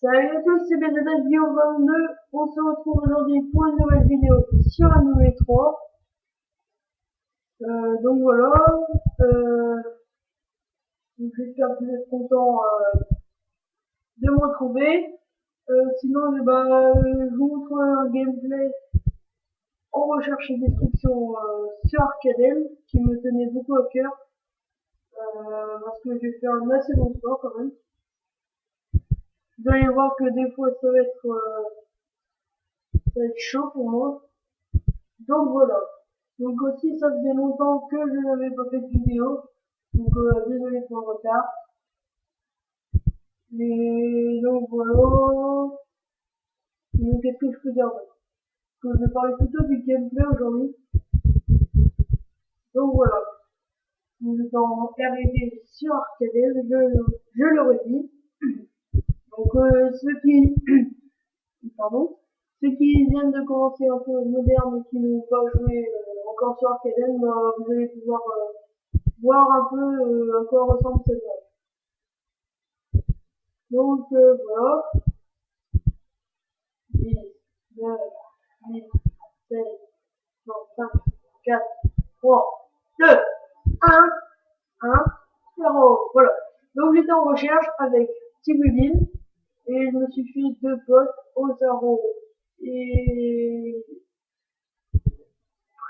Salut à tous, c'est BZH22. On se retrouve aujourd'hui pour une nouvelle vidéo sur un nouvel 3. Donc voilà. Euh, J'espère que vous êtes contents de me retrouver. Sinon, je vous montre un gameplay en recherche et destruction sur Arcadem qui me tenait beaucoup à cœur. Parce que j'ai fait un assez bon score quand même. Vous allez voir que des fois ça va être chaud pour moi. Donc voilà. Donc aussi ça faisait longtemps que je n'avais pas fait de vidéo. Donc désolé pour le retard. Mais donc voilà. Donc qu'est-ce que je peux dire d'autre? Que je vais parler plutôt du gameplay aujourd'hui. Donc voilà. Nous sommes arrivés sur Arcadel, je le redis. Donc ceux qui pardon. Ceux qui viennent de commencer un peu moderne et qui n'ont pas joué encore sur Arcadel, vous allez pouvoir voir un peu à quoi ressemble cette map. Donc voilà, 10, 9, 8, 7, non, 5, 4, 3, 2, 1, 1, 0. Voilà. Donc j'étais en recherche avec Tibudin et je me suis fait deux potes, Ozaro et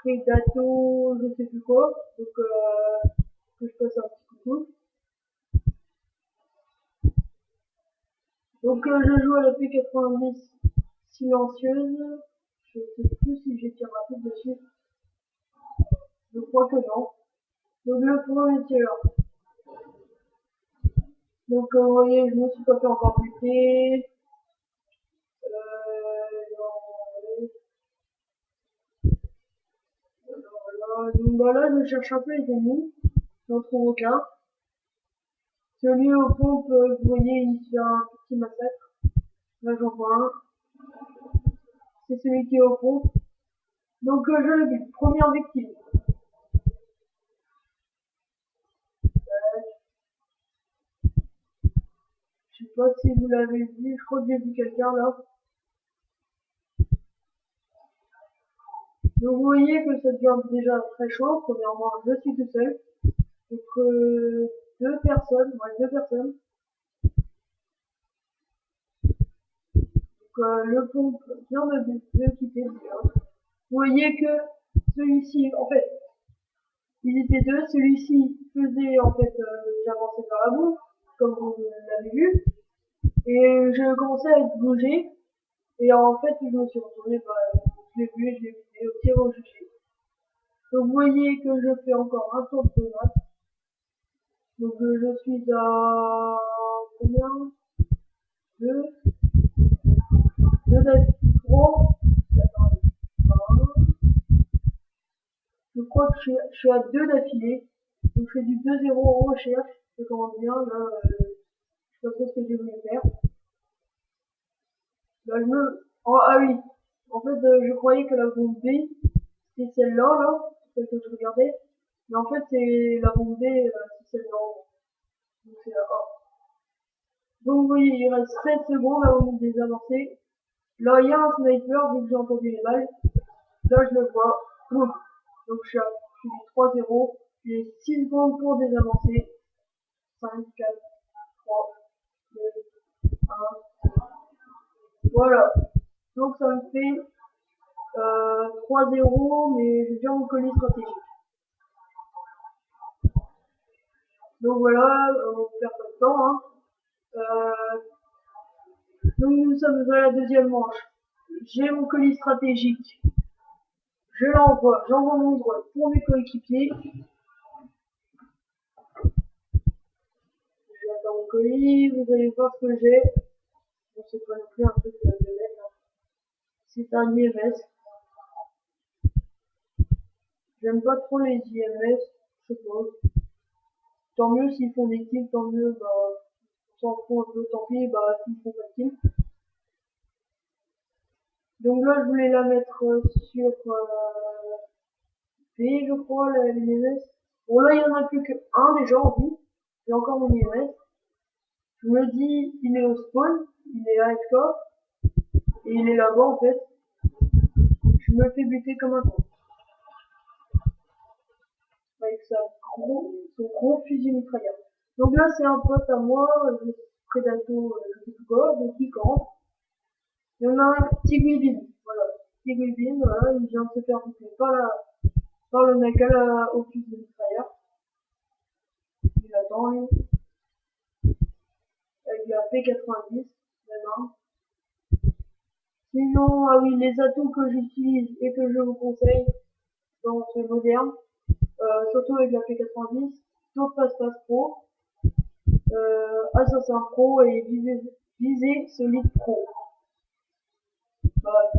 Predato, je sais plus quoi. Donc que je passe un petit coucou. Donc je joue à la P90 silencieuse. Je sais plus si j'ai tiré rapide dessus. Je crois que non. Donc le premier tir. Donc vous voyez, je me suis pas fait encore buter. Voilà. Donc voilà, je cherche un peu les ennemis. J'en trouve aucun. Celui au pompe, vous voyez, il fait un petit massacre. Là j'en vois un. C'est celui qui est au pompe. Donc je le bute. Première victime. Je sais pas si vous l'avez vu, je crois que j'ai vu quelqu'un là. Donc vous voyez que ça devient déjà très chaud. Premièrement, je suis tout seul. Donc deux personnes, ouais, deux personnes. Donc le pompe vient de quitter. Vous voyez que celui-ci, en fait, ils étaient deux. Celui-ci faisait en fait j'avançais vers la boue, comme vous l'avez vu. Et je commençais à être bougé. Et en fait, je me suis retourné, je l'ai vu, je l'ai vidé au tir au jugé. Donc vous voyez que je fais encore un tour de map. Donc je suis à combien? 2, 2 3, je crois que je suis à 2 d'affilée. Donc je fais du 2-0 en recherche. Ça commence bien, là, je sais pas ce que j'ai voulu faire. Là, oh, ah oui, en fait, je croyais que la bombe B, c'est celle-là, là, celle que je regardais. Mais en fait, c'est la bombe B, c'est celle-là. Donc c'est la A. Donc vous voyez, il reste 16 secondes avant de les avancer. Là, il y a un sniper, vu que j'ai entendu les balles. Là, je le vois. Boum. Donc je suis 3-0. J'ai 6 secondes pour désavancer. 5, 4, 3, 2, 1. Voilà. Donc ça me fait 3-0, mais j'ai déjà mon colis stratégique. Donc voilà, on perd pas de temps. Hein. Donc nous sommes à la deuxième manche. J'ai mon colis stratégique. Je l'envoie, j'envoie mon drone pour mes coéquipiers. J'attends mon colis, vous allez voir ce que j'ai. Bon, c'est pas non plus un truc de lettre. Hein. C'est un IMS. J'aime pas trop les IMS, je sais pas. Tant mieux s'ils font des kills, tant mieux, on s'en fout un peu, tant pis, s'ils font pas de kills. Donc là, je voulais la mettre sur B, je crois, la IMS. Bon, là, il y en a plus qu'un déjà en vie. J'ai encore mon IMS. Je me dis, il est au spawn, il est AFK, et il est là-bas en fait. Je me fais buter comme un con. Avec son gros fusil mitrailleur. Donc là, c'est un pote à moi, Predato, je sais plus quoi, donc il campe. Il y en a un, Tigwibin, voilà. Tigwibin, voilà, il vient de se faire buter par le mec au fusil mitrailleur. Il attend, lui, avec la P90, même. Sinon, ah oui, les atouts que j'utilise et que je vous conseille dans ce moderne, surtout avec la P90, taux de passe-passe pro, Assassin Pro et viser solide pro. Bah,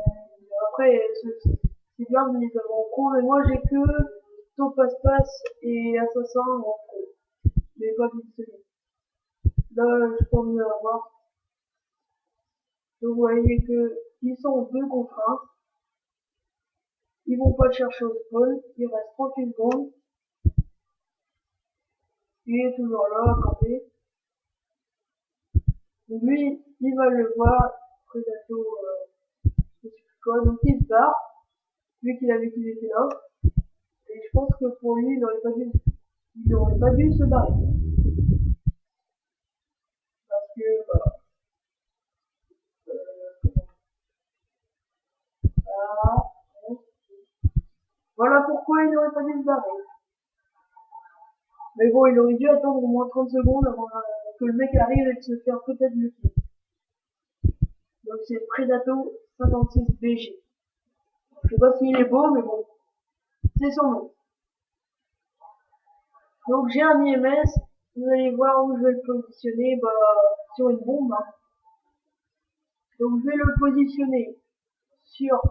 après, c'est bien de les avoir en pro, mais moi j'ai que taux passe-passe et Assassin en pro, mais pas vise solide. Là, je peux mieux avoir. Donc, vous voyez que ils sont 2 contre 1. Ils vont pas le chercher au spawn. Il reste 38 secondes. Il est toujours là à camper. Donc lui, il va le voir. Predato, je sais plus quoi. Donc il se barre. Vu qu'il avait qu'il était là. Et je pense que pour lui, il aurait pas dû se barrer. Parce que, voilà. Voilà pourquoi il n'aurait pas dû se barrer. Mais bon, il aurait dû attendre au moins 30 secondes avant que le mec arrive et de se faire peut-être le kill. Donc c'est Predato 56BG. Je sais pas s'il est beau, mais bon, c'est son nom. Donc j'ai un IMS, vous allez voir où je vais le positionner, bah, sur une bombe. Hein. Donc je vais le positionner sur,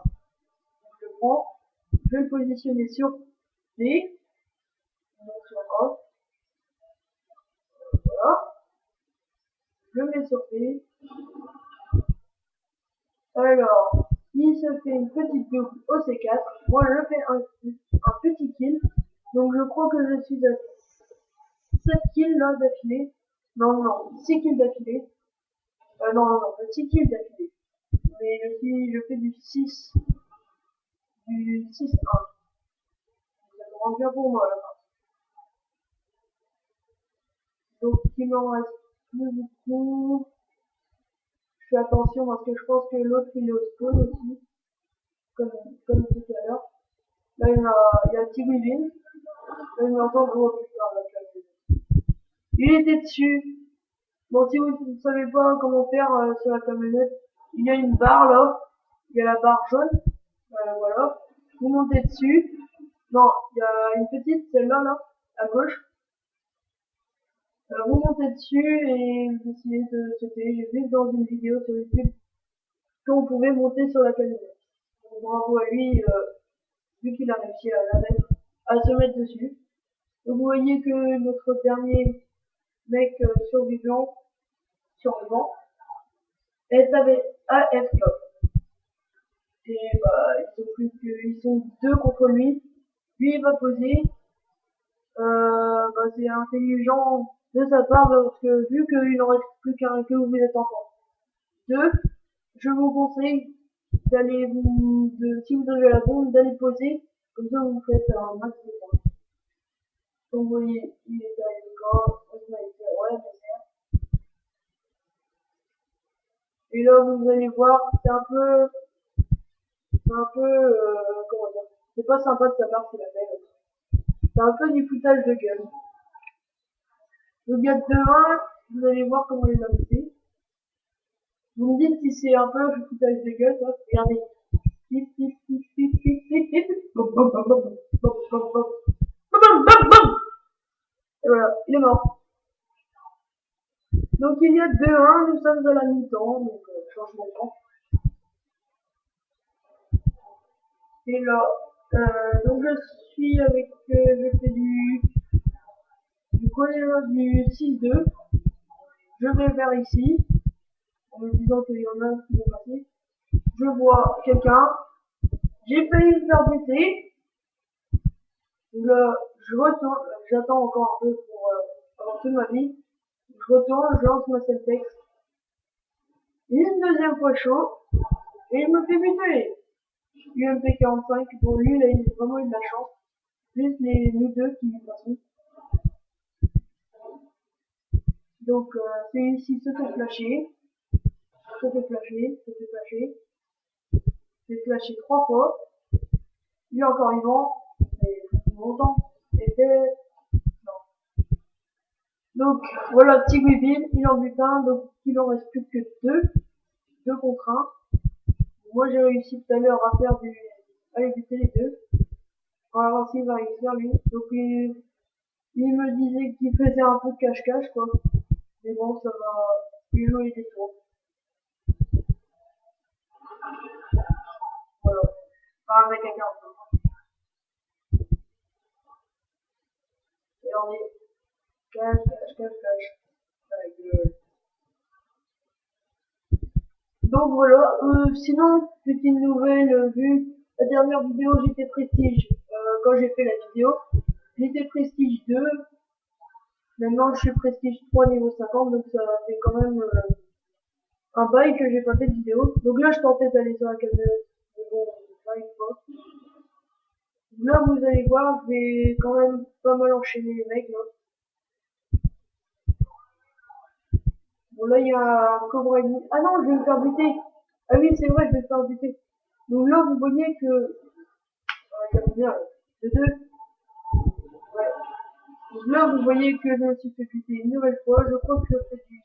je le prends, je vais le positionner sur D, donc sur A, voilà, je le mets sur D. Alors, il se fait une petite double au C4, moi je fais un petit kill, donc je crois que je suis à 7 kills là d'affilée, non, 6 kills d'affilée, non, 6 kills d'affilée, mais si je fais du 6-1, ça commence bien pour moi là. Donc il m'en reste plus beaucoup. Je fais attention parce que je pense que l'autre il est au spawn aussi, comme tout à l'heure. Là il y a Tigwibin. Là il m'entend gros putain là. Il était dessus. Bon si vous ne savez pas comment faire sur la camionnette, il y a une barre là. Il y a la barre jaune. Voilà. Vous montez dessus. Non, il y a une petite, celle-là là, à gauche. Vous montez dessus et vous essayez de sauter. J'ai vu dans une vidéo sur YouTube qu'on pouvait monter sur la camionnette. Donc, bravo à lui, vu qu'il a réussi à se mettre dessus. Donc, vous voyez que notre dernier mec survivant est avec AF Club. Et bah, ils sont 2 contre lui. Lui, il va poser. Bah, c'est intelligent de sa part parce que vu qu'il n'en reste plus qu'un, que vous êtes encore 2, je vous conseille si vous avez la bombe, d'aller poser, comme ça vous faites un max de points. Donc vous voyez, il est avec le corps, ouais, et là vous allez voir, comment dire, c'est pas sympa de sa part qu'il a fait. C'est un peu du foutage de gueule. Le gars de 1, vous allez voir comment il a fait. Vous me dites si c'est un peu un foutage de gueule, ça. Regardez. Et voilà, il est mort. Donc il y a 2-1, nous sommes à la mi-temps, donc changement de temps. Et là, donc je suis avec, je fais du 6-2. Je vais vers ici, en me disant qu'il y en a qui vont passer. Je vois quelqu'un, j'ai failli me faire buter. Donc là, je retourne, j'attends encore un peu pour avoir toute ma vie. je retourne, je lance ma Celtex. Une deuxième fois chaud, et il me fait buter. UMP 45, bon lui là il a vraiment eu de la chance. Plus nous deux qui passons. Donc celui-ci se fait flasher. Se fait flasher, se fait flasher. Se fait flasher 3 fois. Lui est encore vivant, mais longtemps. Et non. Donc voilà, petit Weevil, il en bute un, donc il en reste plus que 2 contre 1. Moi j'ai réussi tout à l'heure à faire buter les deux. On va voir s'il va réussir lui. Donc il me disait qu'il faisait un peu de cache-cache quoi. Mais bon, ça va lui jouer des tours. Voilà. Pas avec un 40. Et on est cache. Donc voilà, sinon, petite nouvelle, vu la dernière vidéo, j'étais prestige, quand j'ai fait la vidéo, j'étais prestige 2, maintenant je suis prestige 3 niveau 50, donc ça fait quand même un bail que j'ai pas fait de vidéo. Donc là, je tentais d'aller sur la camionnette, mais bon, j'arrive pas. Là, vous allez voir, je vais quand même pas mal enchaîner les mecs, là. Bon, là, il y a un Cobra ennemi. Ah non, je vais me faire buter. Ah oui, c'est vrai, je vais me faire buter. Donc là, vous voyez que... il y a combien, là? De 2. Ouais. Donc là, vous voyez que je me suis fait buter une nouvelle fois. Je crois que je fais du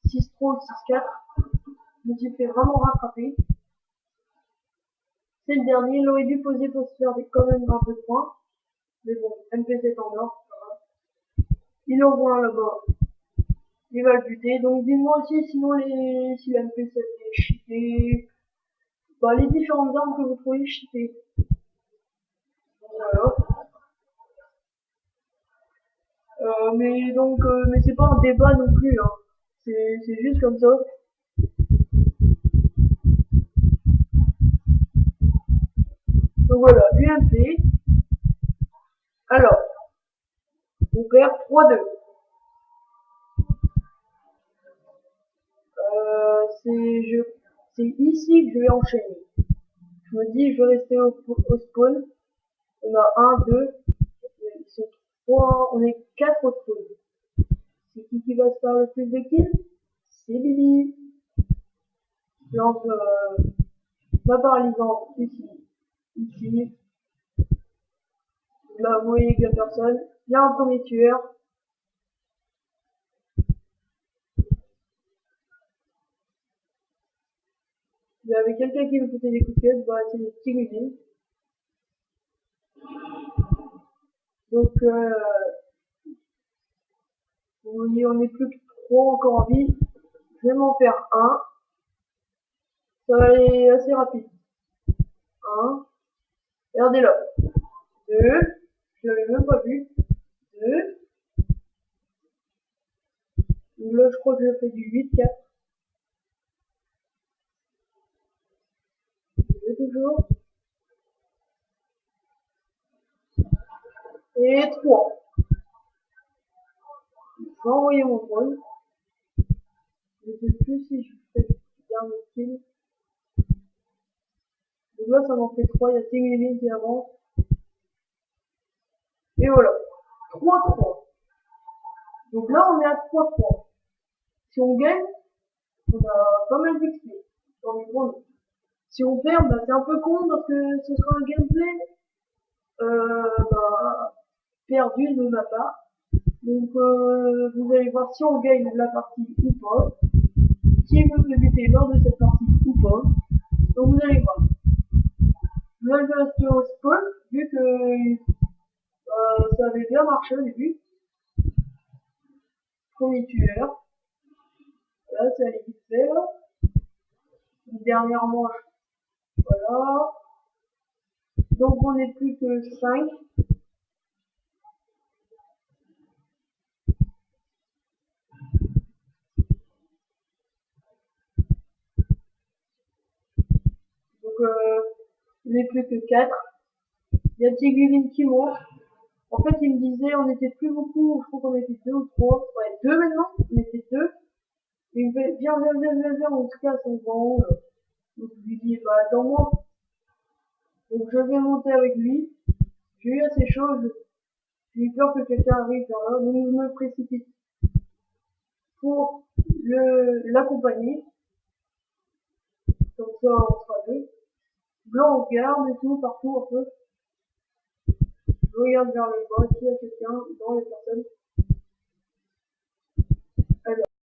6-3 ou 6-4. Je me suis fait vraiment rattraper. C'est le dernier. Il aurait dû poser pour se faire quand même un peu de points. Mais bon, MP7 en or. Il envoie un là-bas. Il va le buter. Donc dites-moi aussi sinon si la MP7 est cheatée. Bah, les différentes armes que vous trouvez cheatées. Voilà. Mais c'est pas un débat non plus, hein. C'est juste comme ça. Donc voilà, UMP. Alors, on perd 3-2. C'est ici que je vais enchaîner. Je me dis, je vais rester au spawn. On a 1, 2, ils sont 3, on est 4 au spawn. C'est qui va se faire le plus de kills? C'est Bibi. Je lance ma paralysante ici. Là, vous voyez qu'il n'y a personne. Il y a un premier tueur. Il y avait quelqu'un qui me foutait des coups de pied, bah c'est des petits Weevil. Donc vous voyez, on n'est plus que 3 encore en vie. Je vais m'en faire un. Ça va aller assez rapide. 1. Regardez là. 2. Je l'avais même pas vu. 2. Là, je crois que je fais du 8-4. 2 toujours. Et 3. Je vais envoyer mon drone. Je ne sais plus si je fais le dernier kill. Donc là, ça m'en fait 3. Il y a 6 mm qui avancent. Et voilà. 3-3. Donc là, on est à 3-3. Si on gagne, on a pas mal d'XP dans les gros. Si on perd, bah, c'est un peu con parce que ce sera un gameplay bah, perdu de ma part. Donc vous allez voir si on gagne la partie ou pas. Qui me fait buter lors de cette partie ou pas. Donc vous allez voir. Là je vais rester au spawn vu que ça avait bien marché au début. Premier tueur. Là ça allait vite fait là. Une dernière manche. Voilà. Donc on n'est plus que 5. Donc il n'est plus que 4. Il y a Tigulin qui monte. En fait, il me disait, on était plus beaucoup, je crois qu'on était deux ou trois. Ouais, deux maintenant, on était deux. Et il me fait, viens, on se casse, on va en haut, là. Donc je lui dis, bah attends-moi. Donc je vais monter avec lui. J'ai eu assez chaud, j'ai eu peur que quelqu'un arrive vers là, donc je me précipite pour l'accompagner. Comme ça, on sera deux. Blanc, on regarde et tout, partout un peu. Je regarde vers le bas, s'il y a quelqu'un, dans les personnes.